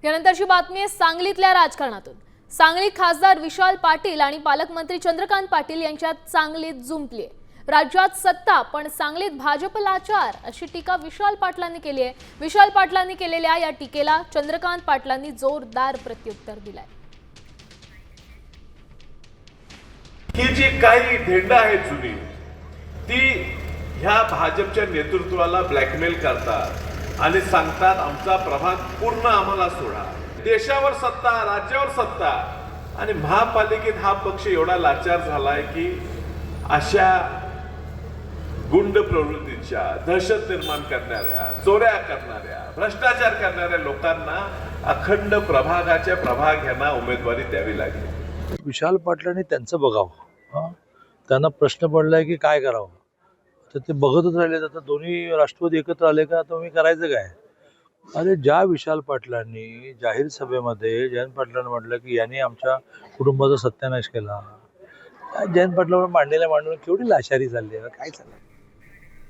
यानंतरची बातमी आहे सांगलीतल्या राजकारणातून। सांगलीत खासदार विशाल पाटील आणि पालकमंत्री चंद्रकांत पाटील यांच्यात चांगलीच जुंपली आहे। राज्यात सत्ता पण सांगलीत भाजप लाचार अशी टीका विशाल पाटलांनी केली आहे। विशाल पाटलांनी केलेल्या या टीकेला चंद्रकांत पाटलांनी जोरदार प्रत्युत्तर दिलंय। ही जी काही धेंड आहे जुनी ती ह्या भाजपच्या नेतृत्वाला ब्लॅकमेल करतात आणि सांगतात आमचा प्रभाग पूर्ण आम्हाला सोडा। देशावर सत्ता, राज्यावर सत्ता आणि महापालिकेत हा पक्ष एवढा लाचार झालाय की अशा गुंड प्रवृत्तीच्या, दहशत निर्माण करणाऱ्या, चोऱ्या करणाऱ्या, भ्रष्टाचार करणाऱ्या लोकांना अखंड प्रभाग यांना उमेदवारी द्यावी लागेल। विशाल पाटलांनी त्यांचं बघावं, त्यांना प्रश्न पडलाय की काय करावं, तर ते बघतच राहिले। आता दोन्ही राष्ट्रवादी एकत्र आले का तुम्ही करायचं काय? अरे ज्या विशाल पाटलांनी जाहीर सभेमध्ये जयंत पाटलांना म्हटलं की यांनी आमच्या कुटुंबाचा सत्यानाश केला, जयंत पाटलांवर मांडलेल्या मांडून केवढी लाचारी चालली आहे, काय चाललंय?